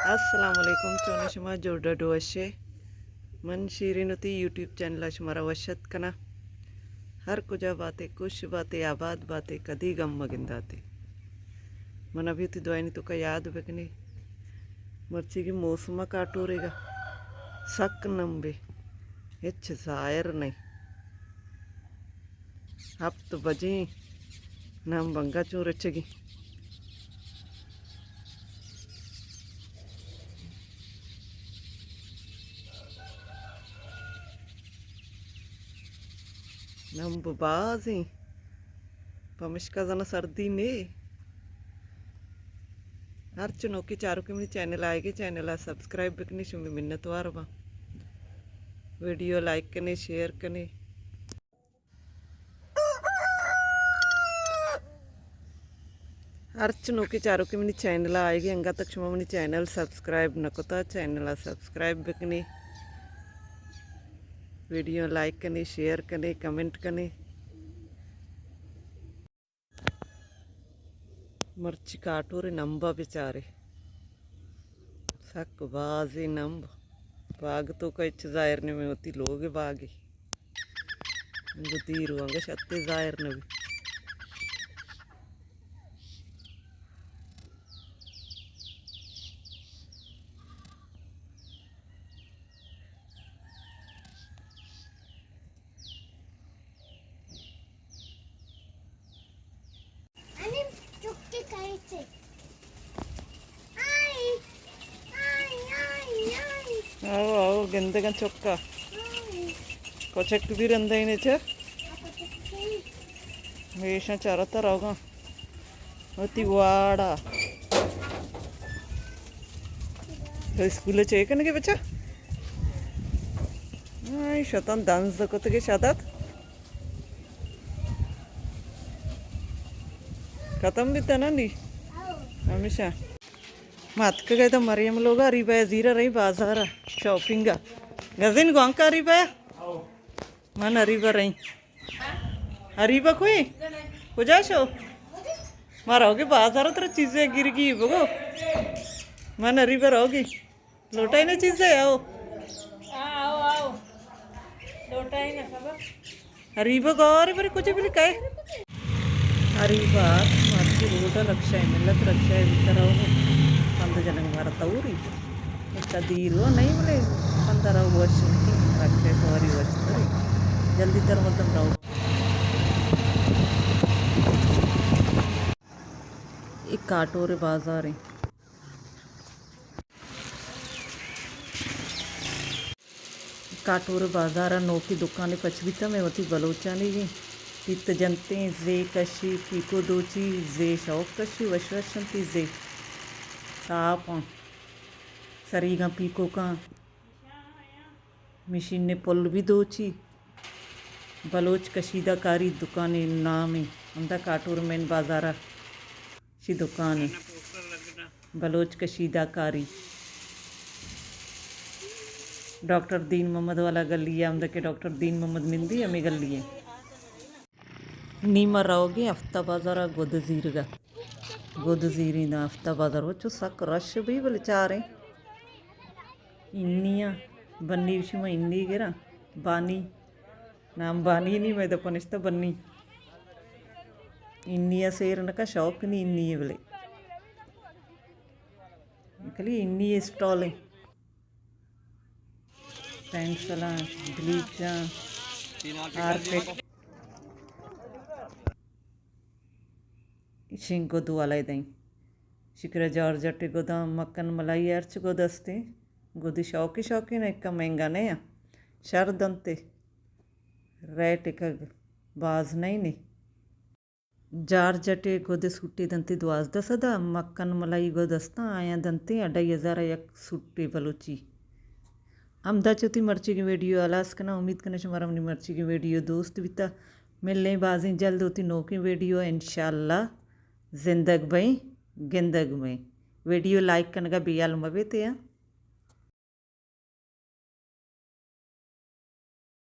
अस्सलामुअलैकुम चोनशमा जोडा डोअशे मन शीरीनुती यूट्यूब चैनल शुमारा वशत कना हर कुजा बातें कुछ बातें आबाद बातें कदी गम मगिंदाते मन अभी तो दुआनी तो का याद बेकनी मर्ची की मौसम काटोरेगा सक नंबे हिच जायर नहीं हफ्त बजे नम बंगा चोरचगी नम बाजी पमिश्का जना सर्दी ने हर चुनौकी चारों के मेरी चैनल आएगी चैनल सब्सक्राइब बिकनी शुमी मिन्नतवार बा वीडियो लाइक करने शेयर करने हर चुनौकी चारों के मेरी चैनल आएगी अंगा तक शुमा मेरी चैनल सब्सक्राइब न कोता channel subscribe bikini video like करने शेयर करने कमेंट करने मर्ची काटोरे नंबा बेचारे सक बाजी नंब बाग तो कच्छ जायर ने में होती लोग बागी गुतीरू अंग शत्ते जायर ने भी आओ आओ गंदे का चौका कोचक भी रंदा ही नेचर हमेशा चारा तर होगा होती वाड़ा तो स्कूल चाहिए करने के बच्चा शतान डांस दखोते के शादात खत्म भी था ना नी हमेशा मात के गए तो मरियम लोग अरीबा जीरा रही बाजार शॉपिंग गजिन गोंका अरीबा मन अरीबा रही अरीबा कोई कुजा शो मारा होगी बाजार तरह चीजें गिर गई बगो मन अरीबा रहोगी लोटा ही ना चीजें आओ आओ आओ लोटा ही ना सब अरीबा गौर बरी कुछ भी लिखाए अरीबा मार्ची रोड रक्षा है मिलत रक्षा है भीतर आओ पंद जन मारता ऊरी इतना दीरो नहीं बोले 15 वर्ष रखे सॉरी वर्ष जल्दी तर मतलब रहो एक काटोरे बाजार है काटोरे बाजार नौ की दुकानें पचवीता में होती बलोचानी की तित जनते जे कशी पीको दोची जे शौक कशी वशवशंती जे साप सरीगा पीको का मशीन ने पुल भी दोची बलोच कशीदाकारी दुकानें नाम है अंदा काटोर मेन बाजारा शी दुकान है बलोच कशीदाकारी डॉक्टर दीन मोहम्मद वाला गली है अंदर के डॉक्टर दीन मोहम्मद मिंदी हमें गली है नीमा रहोगे हफ्ता बाजारा गुद जीरगा गुद जीरी ना हफ्ता बाजार वो चो सक रश भी बोले चारे इन्निया बन्नी विषय इन्नी गिरा बानी नाम बानी नहीं मैं तो पनिश्ता बन्नी इन्निया सेरन का शौक नहीं इन्नी है बोले कली इन्नी स्टॉल है पेंसला ब्लीचा आर्केट शिंग गोदू वाला दई शिकरा जॉर्जट गोदाम मक्कन मलाई अर्च गोदस्ते गोदी शौकी ना इक्का महंगा नहीं आ शर दंते रेट एक बाज नहीं ने जॉर्जटे गोदे सुट्टी दंते द्वाज दसदा मक्कन मलाई गोदस्ता आया दंते 2500 एक सुट्टी बलोची हमदा चौथी मर्ची की वीडियो अलास करना उम्मीद करना शुमारा अपनी मर्ची की वीडियो दोस्त बिता मिलने बाजी जल्द होती नो की वीडियो इंशाल्लाह जिंदग भाई गिंदग में वीडियो लाइक करने का बियाल मबे थे